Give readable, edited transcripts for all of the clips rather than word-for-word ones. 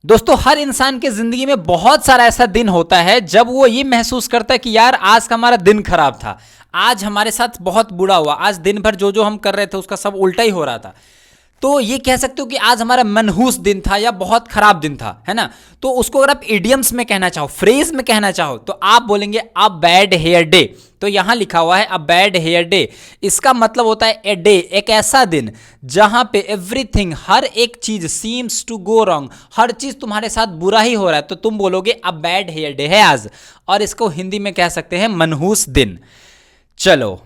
दोस्तों, हर इंसान के जिंदगी में बहुत सारा ऐसा दिन होता है जब वो ये महसूस करता है कि यार आज का हमारा दिन खराब था, आज हमारे साथ बहुत बुरा हुआ, आज दिन भर जो जो हम कर रहे थे उसका सब उल्टा ही हो रहा था। तो ये कह सकते हो कि आज हमारा मनहूस दिन था या बहुत खराब दिन था, है ना। तो उसको अगर आप इडियम्स में कहना चाहो, फ्रेज में कहना चाहो, तो आप बोलेंगे अ बैड हेयर डे। तो यहां लिखा हुआ है अ बैड हेयर डे। इसका मतलब होता है ए डे, एक ऐसा दिन जहां पे एवरीथिंग, हर एक चीज सीम्स टू गो रॉन्ग, हर चीज तुम्हारे साथ बुरा ही हो रहा है, तो तुम बोलोगे अ बैड हेयर डे है आज। और इसको हिंदी में कह सकते हैं मनहूस दिन। चलो,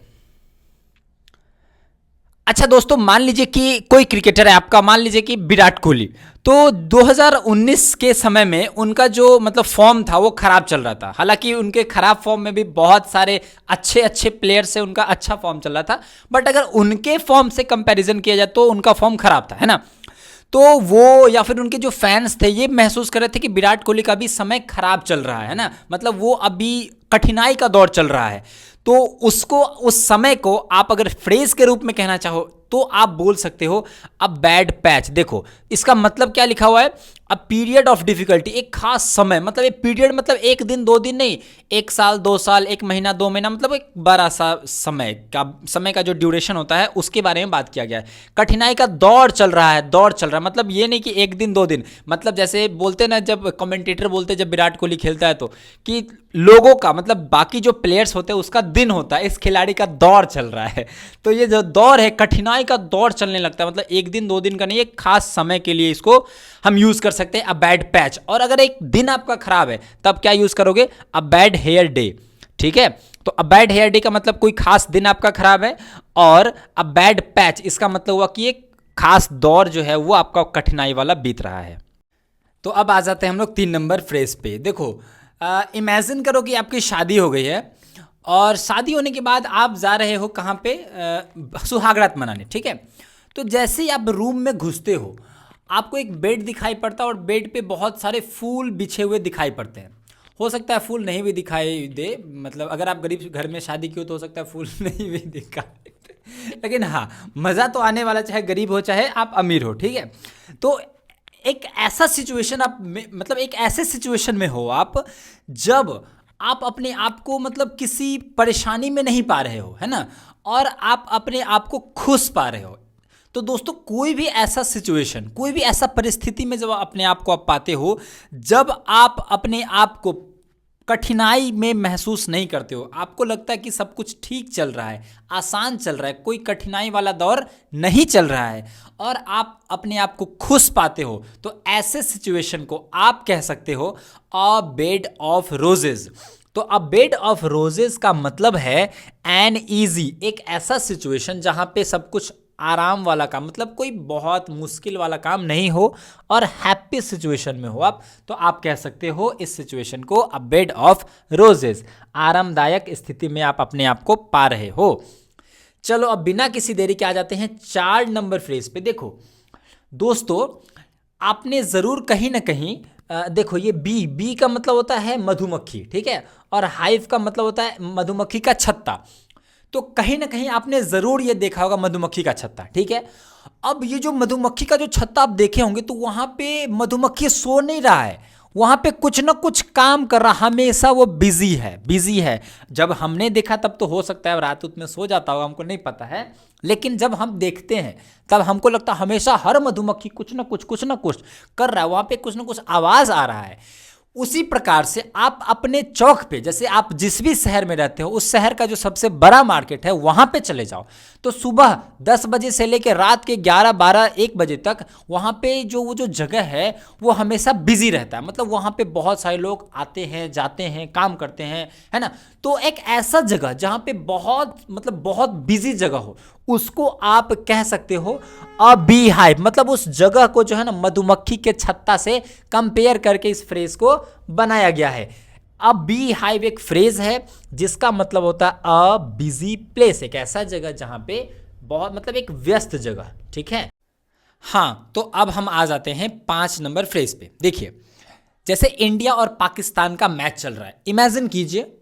अच्छा दोस्तों, मान लीजिए कि कोई क्रिकेटर है आपका, मान लीजिए कि विराट कोहली। तो 2019 के समय में उनका जो मतलब फॉर्म था वो खराब चल रहा था। हालांकि उनके खराब फॉर्म में भी बहुत सारे अच्छे अच्छे प्लेयर से उनका अच्छा फॉर्म चल रहा था, बट अगर उनके फॉर्म से कंपैरिजन किया जाए तो उनका फॉर्म खराब था, है ना। तो वो या फिर उनके जो फैंस थे ये महसूस कर रहे थे कि विराट कोहली का भी समय खराब चल रहा है ना, मतलब वो अभी कठिनाई का दौर चल रहा है। तो उसको, उस समय को आप अगर फ्रेज के रूप में कहना चाहो तो आप बोल सकते हो अ बैड पैच। देखो इसका मतलब क्या लिखा हुआ है, अ पीरियड ऑफ डिफिकल्टी, एक खास समय, मतलब एक पीरियड मतलब एक दिन दो दिन नहीं, एक साल दो साल, एक महीना दो महीना, मतलब एक बड़ा सा समय का जो ड्यूरेशन होता है उसके बारे में बात किया गया है। कठिनाई का दौर चल रहा है, दौर चल रहा है, मतलब ये नहीं कि एक दिन दो दिन, मतलब जैसे बोलते ना, जब कमेंटेटर बोलते जब विराट कोहली खेलता है तो, कि लोगों का मतलब बाकी जो प्लेयर्स होते हैं उसका दिन होता है, इस खिलाड़ी का दौर चल रहा है। तो ये जो दौर है, कठिनाई का दौर चलने लगता है, मतलब एक दिन दो दिन का नहीं, एक खास समय के लिए इसको हम यूज कर सकते हैं अ बैड पैच। और अगर एक दिन आपका खराब है तब क्या यूज करोगे, अ बैड हेयर डे। ठीक है, तो अ बैड हेयर डे का मतलब कोई खास दिन आपका खराब है, और अ बैड पैच इसका मतलब हुआ कि एक खास दौर जो है वो आपका कठिनाई वाला बीत रहा है। तो अब आ जाते हैं हम लोग 3 नंबर फ्रेज पे। देखो, इमेजिन करो कि आपकी शादी हो गई है, और शादी होने के बाद आप जा रहे हो कहाँ पे, सुहागरात मनाने। ठीक है, तो जैसे ही आप रूम में घुसते हो आपको एक बेड दिखाई पड़ता है, और बेड पे बहुत सारे फूल बिछे हुए दिखाई पड़ते हैं। हो सकता है फूल नहीं भी दिखाई दे, मतलब अगर आप गरीब घर में शादी की हो तो हो सकता है फूल नहीं भी दिखाई दे, लेकिन हाँ, मज़ा तो आने वाला, चाहे गरीब हो चाहे आप अमीर हो। ठीक है, तो एक ऐसा सिचुएशन आप मतलब एक ऐसे सिचुएशन में हो आप, जब आप अपने आप को मतलब किसी परेशानी में नहीं पा रहे हो, है ना, और आप अपने आप को खुश पा रहे हो। तो दोस्तों, कोई भी ऐसा सिचुएशन, कोई भी ऐसा परिस्थिति में जब अपने आप को आप पाते हो, जब आप अपने आप को कठिनाई में महसूस नहीं करते हो, आपको लगता है कि सब कुछ ठीक चल रहा है, आसान चल रहा है, कोई कठिनाई वाला दौर नहीं चल रहा है, और आप अपने आप को खुश पाते हो, तो ऐसे सिचुएशन को आप कह सकते हो अ बेड ऑफ रोजेज। तो अ बेड ऑफ रोजेज का मतलब है एन ईजी, एक ऐसा सिचुएशन जहां पे सब कुछ आराम वाला काम, मतलब कोई बहुत मुश्किल वाला काम नहीं हो, और हैप्पी सिचुएशन में हो आप, तो आप कह सकते हो इस सिचुएशन को अ बेड ऑफ रोजेस, आरामदायक स्थिति में आप अपने आप को पा रहे हो। चलो, अब बिना किसी देरी के आ जाते हैं 4 नंबर फ्रेज पे। देखो दोस्तों, आपने ज़रूर कहीं ना कहीं देखो, ये बी, बी का मतलब होता है मधुमक्खी, ठीक है, और हाइव का मतलब होता है मधुमक्खी का छत्ता। तो कहीं ना कहीं आपने ज़रूर ये देखा होगा मधुमक्खी का छत्ता। ठीक है, अब ये जो मधुमक्खी का जो छत्ता आप देखे होंगे, तो वहाँ पे मधुमक्खी सो नहीं रहा है, वहाँ पे कुछ ना कुछ काम कर रहा, हमेशा वो बिजी है, बिजी है। जब हमने देखा तब तो हो सकता है रात उत में सो जाता होगा, हमको नहीं पता है, लेकिन जब हम देखते हैं तब हमको लगता है हमेशा हर मधुमक्खी कुछ ना कुछ कर रहा है, वहाँ पे कुछ ना कुछ आवाज़ आ रहा है। उसी प्रकार से आप अपने चौक पे, जैसे आप जिस भी शहर में रहते हो उस शहर का जो सबसे बड़ा मार्केट है वहाँ पे चले जाओ, तो सुबह 10 बजे से लेकर रात के 11, 12, 1 बजे तक वहाँ पे जो वो जो जगह है वो हमेशा बिजी रहता है, मतलब वहाँ पे बहुत सारे लोग आते हैं जाते हैं, काम करते हैं, है ना। तो एक ऐसा जगह जहाँ पे बहुत मतलब बहुत बिजी जगह हो, उसको आप कह सकते हो अ बी हाइव, मतलब उस जगह को जो है ना मधुमक्खी के छत्ता से कंपेयर करके इस फ्रेज को बनाया गया है। अ बी हाइव एक फ्रेज है जिसका मतलब होता है अ बिजी प्लेस, एक ऐसा जगह जहां पे बहुत मतलब एक व्यस्त जगह। ठीक है, हाँ, तो अब हम आ जाते हैं 5 नंबर फ्रेज पे। देखिए, जैसे इंडिया और पाकिस्तान का मैच चल रहा है, इमेजिन कीजिए,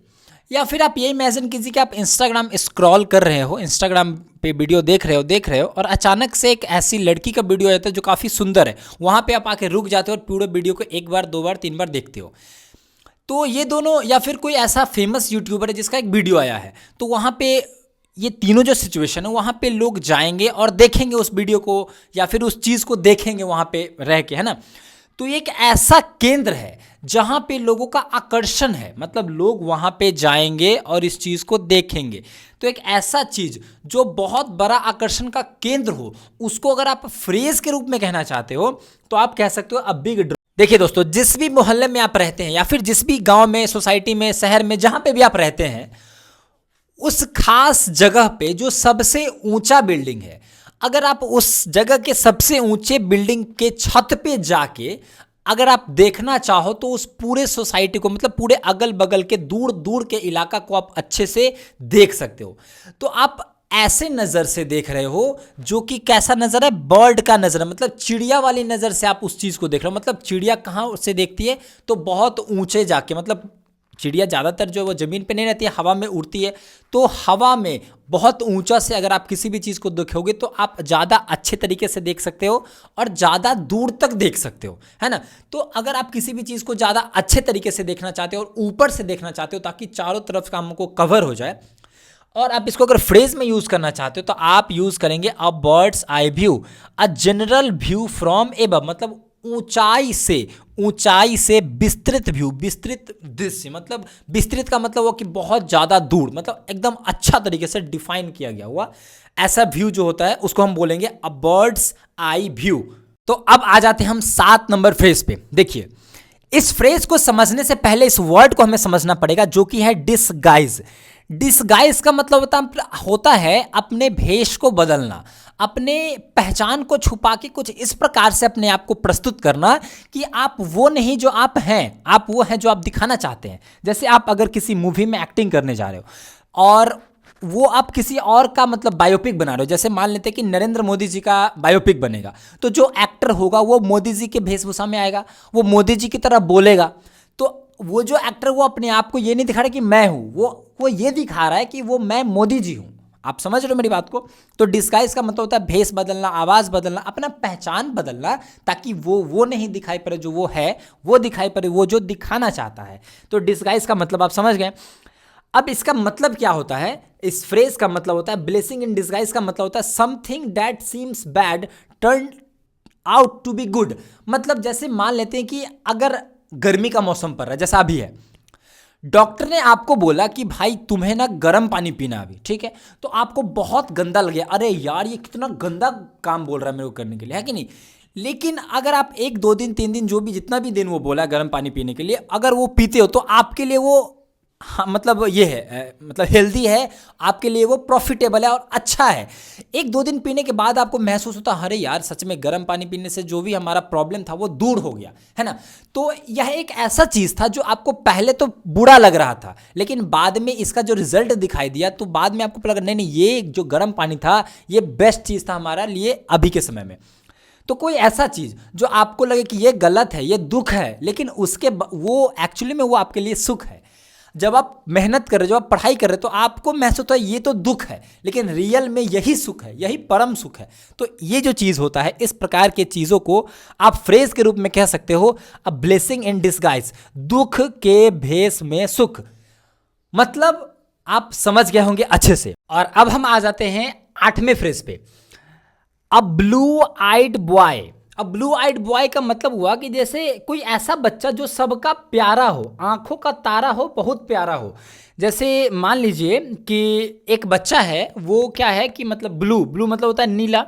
या फिर आप ये इमेजिन कीजिए कि आप इंस्टाग्राम स्क्रॉल कर रहे हो, इंस्टाग्राम पे वीडियो देख रहे हो और अचानक से एक ऐसी लड़की का वीडियो आता है जो काफ़ी सुंदर है, वहाँ पे आप आके रुक जाते हो और पूरे वीडियो को एक बार, दो बार, तीन बार देखते हो। तो ये दोनों, या फिर कोई ऐसा फेमस यूट्यूबर है जिसका एक वीडियो आया है, तो वहाँ पे ये तीनों जो सिचुएशन है वहाँ पे लोग जाएंगे और देखेंगे उस वीडियो को, या फिर उस चीज़ को देखेंगे वहाँ पे रह के, है ना। तो ये एक ऐसा केंद्र है जहाँ पे लोगों का आकर्षण है, मतलब लोग वहाँ पे जाएंगे और इस चीज़ को देखेंगे। तो एक ऐसा चीज़ जो बहुत बड़ा आकर्षण का केंद्र हो, उसको अगर आप फ्रेज के रूप में कहना चाहते हो तो आप कह सकते हो अ बिग ड्रॉ। देखिए दोस्तों, जिस भी मोहल्ले में आप रहते हैं या फिर जिस भी गांव में, सोसाइटी में, शहर में, जहाँ पे भी आप रहते हैं, उस खास जगह पे जो सबसे ऊंचा बिल्डिंग है, अगर आप उस जगह के सबसे ऊंचे बिल्डिंग के छत पे जाके अगर आप देखना चाहो तो उस पूरे सोसाइटी को, मतलब पूरे अगल बगल के दूर दूर के इलाका को आप अच्छे से देख सकते हो। तो आप ऐसे नज़र से देख रहे हो जो कि कैसा नज़र है, बर्ड का नज़र है, मतलब चिड़िया वाली नज़र से आप उस चीज़ को देख रहे हो। मतलब चिड़िया कहाँ से देखती है, तो बहुत ऊंचे जाके, मतलब चिड़िया ज़्यादातर जो वो ज़मीन पे नहीं रहती है, हवा में उड़ती है। तो हवा में बहुत ऊंचा से अगर आप किसी भी चीज़ को देखोगे तो आप ज़्यादा अच्छे तरीके से देख सकते हो और ज़्यादा दूर तक देख सकते हो, है ना। तो अगर आप किसी भी चीज़ को ज़्यादा अच्छे तरीके से देखना चाहते हो और ऊपर से देखना चाहते हो ताकि चारों तरफ का हमको कवर हो जाए, और आप इसको अगर फ्रेज में यूज़ करना चाहते हो तो आप यूज़ करेंगे a bird's eye view, a general view from above, मतलब ऊंचाई से विस्तृत व्यू, विस्तृत दृश्य, मतलब विस्तृत का मतलब वो कि बहुत ज़्यादा दूर, मतलब एकदम अच्छा तरीके से डिफाइन किया गया हुआ ऐसा व्यू जो होता है उसको हम बोलेंगे अ बर्ड्स आई व्यू। तो अब आ जाते हैं हम 7 नंबर फ्रेज पे। देखिए, इस फ्रेज को समझने से पहले इस वर्ड को हमें समझना पड़ेगा जो कि है डिसगाइज। डिसगाइज का मतलब होता है अपने भेष को बदलना, अपने पहचान को छुपा के कुछ इस प्रकार से अपने आप को प्रस्तुत करना कि आप वो नहीं जो आप हैं, आप वो हैं जो आप दिखाना चाहते हैं। जैसे आप अगर किसी मूवी में एक्टिंग करने जा रहे हो और वो आप किसी और का मतलब बायोपिक बना रहे हो, जैसे मान लेते हैं कि नरेंद्र मोदी जी का बायोपिक बनेगा, तो जो एक्टर होगा वो मोदी जी के वेशभूषा में आएगा, वो मोदी जी की तरह बोलेगा। तो वो जो एक्टर वो अपने आप को ये नहीं दिखा रहा कि मैं हूँ, वो ये दिखा रहा है कि वो मैं मोदी जी हूँ। आप समझ रहे हो मेरी बात को। तो डिस्गाइज का मतलब होता है भेष बदलना, आवाज़ बदलना, अपना पहचान बदलना, ताकि वो नहीं दिखाई पड़े जो वो है, वो दिखाई पड़े वो जो दिखाना चाहता है। तो डिस्गाइज का मतलब आप समझ गए। अब इसका मतलब क्या होता है, इस फ्रेज का मतलब होता है ब्लेसिंग इन डिस्गाइज का मतलब होता है something that seems bad turn out to be good. मतलब जैसे मान लेते हैं कि अगर गर्मी का मौसम पड़ रहा है जैसा अभी है, डॉक्टर ने आपको बोला कि भाई तुम्हें ना गर्म पानी पीना अभी, ठीक है, तो आपको बहुत गंदा लगे, अरे यार ये कितना गंदा काम बोल रहा है मेरे को करने के लिए, है कि नहीं। लेकिन अगर आप 1 2 दिन 3 दिन जो भी जितना भी दिन वो बोला गर्म पानी पीने के लिए, अगर वो पीते हो तो आपके लिए वो हाँ मतलब ये है मतलब हेल्दी है, आपके लिए वो प्रॉफिटेबल है और अच्छा है। 1 2 दिन पीने के बाद आपको महसूस होता है अरे यार सच में गर्म पानी पीने से जो भी हमारा प्रॉब्लम था वो दूर हो गया, है ना। तो यह एक ऐसा चीज़ था जो आपको पहले तो बुरा लग रहा था, लेकिन बाद में इसका जो रिजल्ट दिखाई दिया तो बाद में आपको लगा नहीं नहीं ये जो गर्म पानी था ये बेस्ट चीज़ था हमारा लिए अभी के समय में। तो कोई ऐसा चीज़ जो आपको लगे कि ये गलत है, ये दुख है, लेकिन उसके वो एक्चुअली में वो आपके लिए सुख है। जब आप मेहनत कर रहे हो, जब आप पढ़ाई कर रहे हो तो आपको महसूस होता है ये तो दुख है, लेकिन रियल में यही सुख है, यही परम सुख है। तो ये जो चीज़ होता है, इस प्रकार के चीज़ों को आप फ्रेज के रूप में कह सकते हो अ ब्लेसिंग इन डिस्गाइज, दुख के भेष में सुख। मतलब आप समझ गए होंगे अच्छे से। और अब हम आ जाते हैं 8वें फ्रेज पे, अ ब्लू आइड बॉय। अब ब्लू आइड बॉय का मतलब हुआ कि जैसे कोई ऐसा बच्चा जो सबका प्यारा हो, आंखों का तारा हो, बहुत प्यारा हो। जैसे मान लीजिए कि एक बच्चा है, वो क्या है कि मतलब ब्लू मतलब होता है नीला।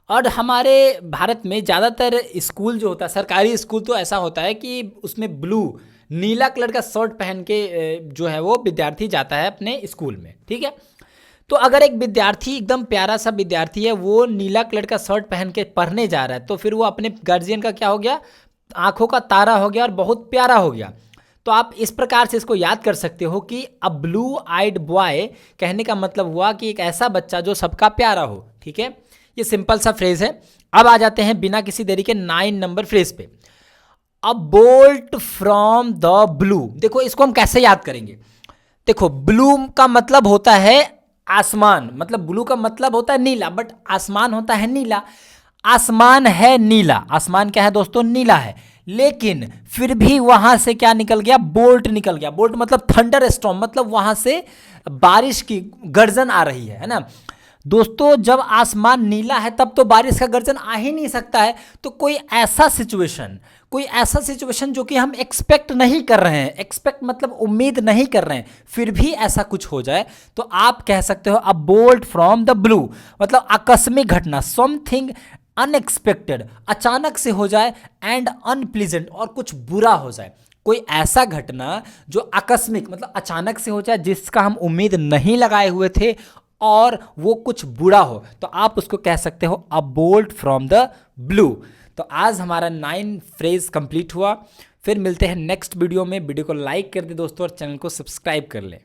और हमारे भारत में ज़्यादातर स्कूल जो होता है, सरकारी स्कूल, तो ऐसा होता है कि उसमें ब्लू नीला कलर का शर्ट पहन के जो है वो विद्यार्थी जाता है अपने स्कूल में, ठीक है। तो अगर एक विद्यार्थी एकदम प्यारा सा विद्यार्थी है, वो नीला कलर का शर्ट पहन के पढ़ने जा रहा है, तो फिर वो अपने गार्जियन का क्या हो गया, आंखों का तारा हो गया और बहुत प्यारा हो गया। तो आप इस प्रकार से इसको याद कर सकते हो कि अ ब्लू आइड बॉय कहने का मतलब हुआ कि एक ऐसा बच्चा जो सबका प्यारा हो, ठीक है। ये सिंपल सा फ्रेज है। अब आ जाते हैं बिना किसी देरी के 9 नंबर फ्रेज पे, अ बोल्ट फ्रॉम द ब्लू। देखो इसको हम कैसे याद करेंगे। देखो ब्लू का मतलब होता है आसमान, मतलब ब्लू का मतलब होता है नीला, बट आसमान होता है नीला। आसमान है नीला, आसमान क्या है दोस्तों, नीला है। लेकिन फिर भी वहां से क्या निकल गया, बोल्ट निकल गया। बोल्ट मतलब थंडर स्टॉर्म, मतलब वहां से बारिश की गर्जन आ रही है ना दोस्तों। जब आसमान नीला है तब तो बारिश का गर्जन आ ही नहीं सकता है। तो कोई ऐसा सिचुएशन जो कि हम एक्सपेक्ट नहीं कर रहे हैं, एक्सपेक्ट मतलब उम्मीद नहीं कर रहे हैं, फिर भी ऐसा कुछ हो जाए तो आप कह सकते हो अ बोल्ट फ्रॉम द ब्लू, मतलब आकस्मिक घटना, समथिंग अनएक्सपेक्टेड, अचानक से हो जाए, एंड अनप्लीजेंट, और कुछ बुरा हो जाए। कोई ऐसा घटना जो आकस्मिक मतलब अचानक से हो जाए, जिसका हम उम्मीद नहीं लगाए हुए थे और वो कुछ बुरा हो, तो आप उसको कह सकते हो अ बोल्ट फ्रॉम द ब्लू। तो आज हमारा 9 फ्रेज कंप्लीट हुआ। फिर मिलते हैं नेक्स्ट वीडियो में। वीडियो को लाइक कर दे दोस्तों और चैनल को सब्सक्राइब कर ले।